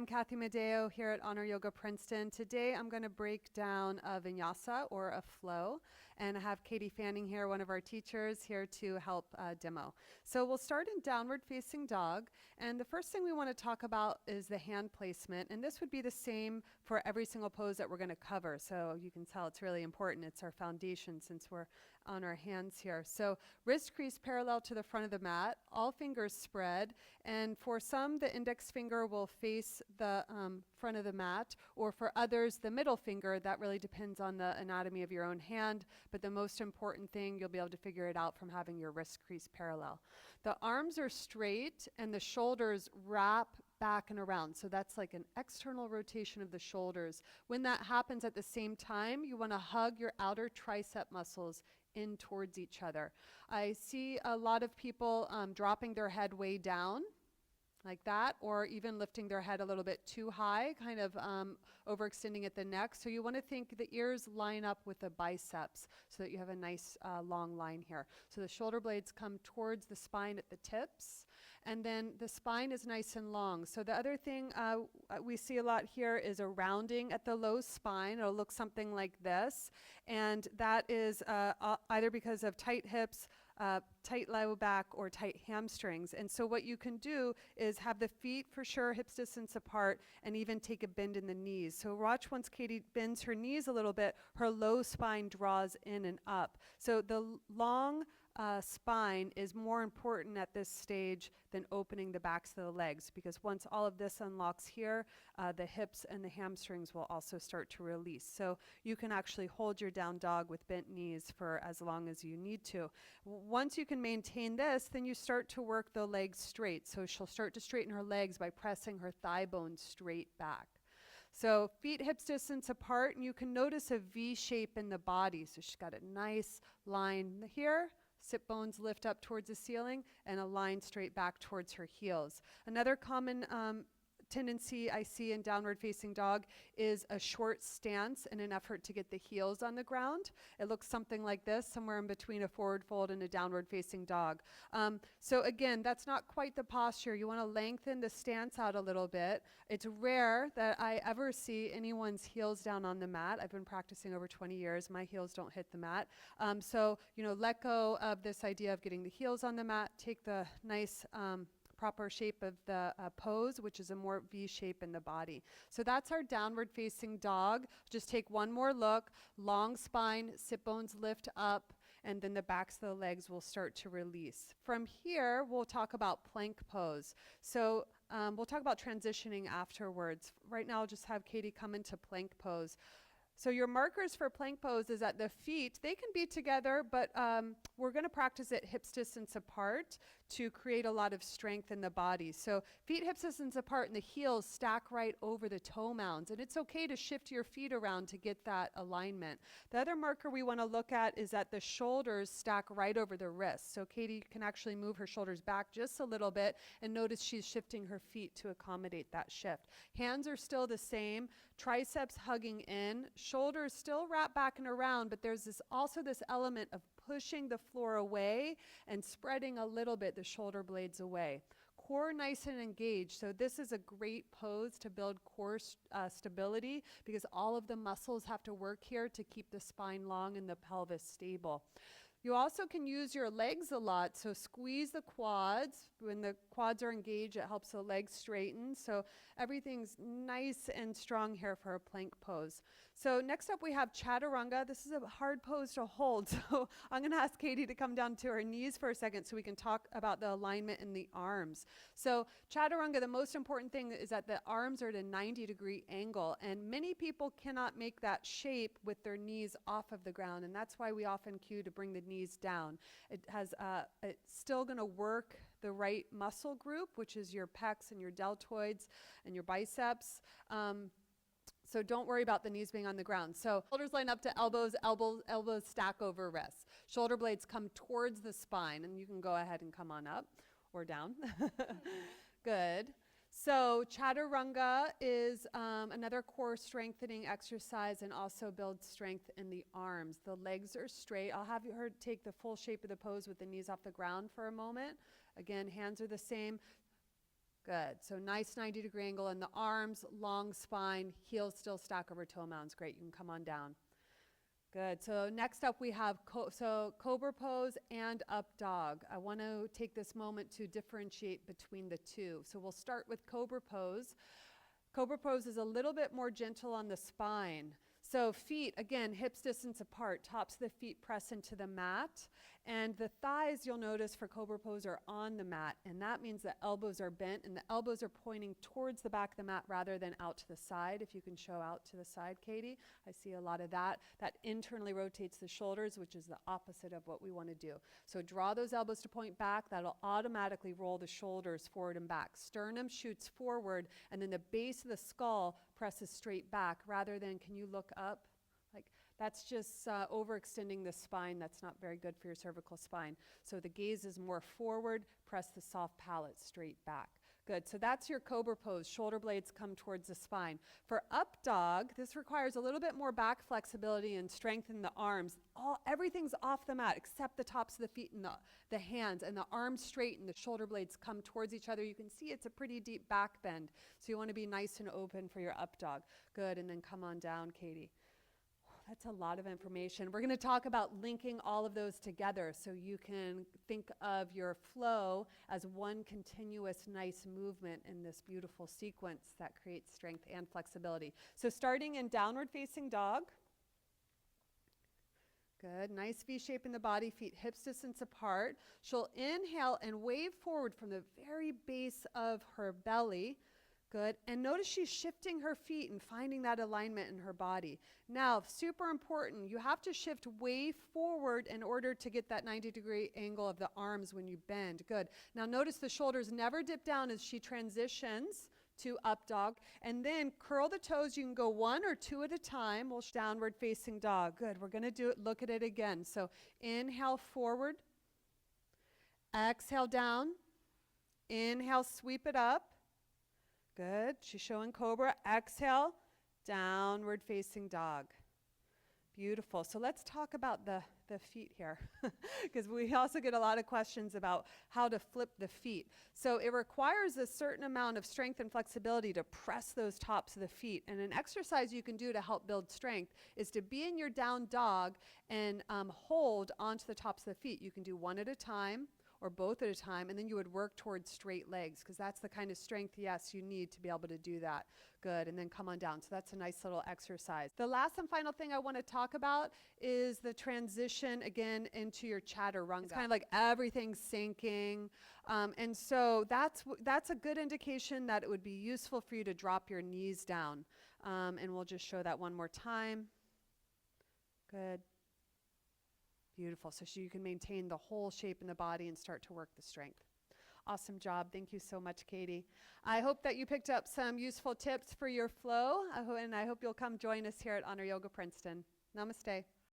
I'm Cathy Madeo here at Honor Yoga Princeton. Today I'm going to break down a Vinyasa or a flow, and I have Katie Fanning here, one of our teachers, here to help demo. So we'll start in downward facing dog, and the first thing we want to talk about is the hand placement, and this would be the same for every single pose that we're going to cover. So you can tell it's really important. It's our foundation since we're on our hands here. So wrist crease parallel to the front of the mat, all fingers spread, and for some the index finger will face the front of the mat, or for others the middle finger. That really depends on the anatomy of your own hand, but the most important thing, you'll be able to figure it out from having your wrist crease parallel. The arms are straight and the shoulders wrap back and around. So that's like an external rotation of the shoulders. When that happens at the same time, you want to hug your outer tricep muscles in towards each other. I see a lot of people dropping their head way down like that, or even lifting their head a little bit too high, kind of overextending at the neck. So you want to think the ears line up with the biceps so that you have a nice long line here. So the shoulder blades come towards the spine at the tips, and then the spine is nice and long. So the other thing we see a lot here is a rounding at the low spine. It'll look something like this, and that is either because of tight hips, tight low back, or tight hamstrings. And so what you can do is have the feet for sure hips distance apart, and even take a bend in the knees. So watch, once Katie bends her knees a little bit, her low spine draws in and up. So the long spine is more important at this stage than opening the backs of the legs, because once all of this unlocks here, the hips and the hamstrings will also start to release. So you can actually hold your down dog with bent knees for as long as you need to. Once you can maintain this, then you start to work the legs straight. So she'll start to straighten her legs by pressing her thigh bone straight back. So feet hips distance apart, and you can notice a V shape in the body. So she's got a nice line here. Sit bones lift up towards the ceiling, and a line straight back towards her heels. Another common tendency I see in downward facing dog is a short stance in an effort to get the heels on the ground. It looks something like this, somewhere in between a forward fold and a downward facing dog. So again, that's not quite the posture. You want to lengthen the stance out a little bit. It's rare that I ever see anyone's heels down on the mat. I've been practicing over 20 years. My heels don't hit the mat. So, let go of this idea of getting the heels on the mat. Take the nice proper shape of the pose, which is a more V shape in the body. So that's our downward facing dog. Just take one more look. Long spine, sit bones lift up, and then the backs of the legs will start to release. From here, we'll talk about plank pose. So we'll talk about transitioning afterwards. Right now, I'll just have Katie come into plank pose. So your markers for plank pose is at the feet. They can be together, but we're going to practice it hips distance apart to create a lot of strength in the body. So feet hips distance apart, and the heels stack right over the toe mounds. And it's okay to shift your feet around to get that alignment. The other marker we want to look at is that the shoulders stack right over the wrists. So Katie can actually move her shoulders back just a little bit, and notice she's shifting her feet to accommodate that shift. Hands are still the same, triceps hugging in, shoulders still wrap back and around, but there's also this element of pushing the floor away and spreading a little bit the shoulder blades away. Core nice and engaged. So this is a great pose to build core stability, because all of the muscles have to work here to keep the spine long and the pelvis stable. You also can use your legs a lot, so squeeze the quads. When the quads are engaged, it helps the legs straighten. So everything's nice and strong here for a plank pose. So next up we have Chaturanga. This is a hard pose to hold, so I'm going to ask Katie to come down to her knees for a second so we can talk about the alignment in the arms. So Chaturanga, the most important thing is that the arms are at a 90-degree angle, and many people cannot make that shape with their knees off of the ground, and that's why we often cue to bring the knees down. It's still going to work the right muscle group, which is your pecs and your deltoids and your biceps. So don't worry about the knees being on the ground. So shoulders line up to elbows, elbows stack over wrists. Shoulder blades come towards the spine, and you can go ahead and come on up or down. Good. So Chaturanga is another core strengthening exercise, and also builds strength in the arms. The legs are straight. I'll have her take the full shape of the pose with the knees off the ground for a moment. Again, hands are the same. Good. So nice 90-degree angle in the arms, long spine, heels still stack over toe mounds. Great. You can come on down. Good. So next up we have cobra pose and up dog. I want to take this moment to differentiate between the two. So we'll start with cobra pose. Cobra pose is a little bit more gentle on the spine. So feet, again, hips distance apart, tops of the feet press into the mat, and the thighs, you'll notice for cobra pose, are on the mat, and that means the elbows are bent and the elbows are pointing towards the back of the mat rather than out to the side. If you can show out to the side, Katie, I see a lot of that. That internally rotates the shoulders, which is the opposite of what we want to do. So draw those elbows to point back. That'll automatically roll the shoulders forward and back. Sternum shoots forward, and then the base of the skull presses straight back rather than, can you look up? Like that's just overextending the spine. That's not very good for your cervical spine. So the gaze is more forward, press the soft palate straight back. Good, so that's your cobra pose. Shoulder blades come towards the spine. For up dog, this requires a little bit more back flexibility and strength in the arms. Everything's off the mat except the tops of the feet and the hands, and the arms straight and the shoulder blades come towards each other. You can see it's a pretty deep back bend, so you want to be nice and open for your up dog. Good, and then come on down, Katie. That's a lot of information. We're going to talk about linking all of those together so you can think of your flow as one continuous nice movement in this beautiful sequence that creates strength and flexibility. So starting in downward facing dog. Good, nice V shape in the body, feet hips distance apart. She'll inhale and wave forward from the very base of her belly. Good, and notice she's shifting her feet and finding that alignment in her body. Now, super important, you have to shift way forward in order to get that 90-degree angle of the arms when you bend. Good, now notice the shoulders never dip down as she transitions to up dog, and then curl the toes. You can go one or two at a time. We'll downward facing dog. Good, we're going to do it, look at it again. So inhale forward, exhale down, inhale sweep it up. Good. She's showing cobra. Exhale, downward facing dog. Beautiful. So let's talk about the feet here because we also get a lot of questions about how to flip the feet. So it requires a certain amount of strength and flexibility to press those tops of the feet. And an exercise you can do to help build strength is to be in your down dog and hold onto the tops of the feet. You can do one at a time or both at a time, and then you would work towards straight legs because that's the kind of strength, yes, you need to be able to do that. Good, and then come on down. So that's a nice little exercise. The last and final thing I want to talk about is the transition again into your Chaturanga. It's kind of like everything's sinking, and so that's a good indication that it would be useful for you to drop your knees down. And we'll just show that one more time. Good. Beautiful. So you can maintain the whole shape in the body and start to work the strength. Awesome job. Thank you so much, Katie. I hope that you picked up some useful tips for your flow, and I hope you'll come join us here at Honor Yoga Princeton. Namaste.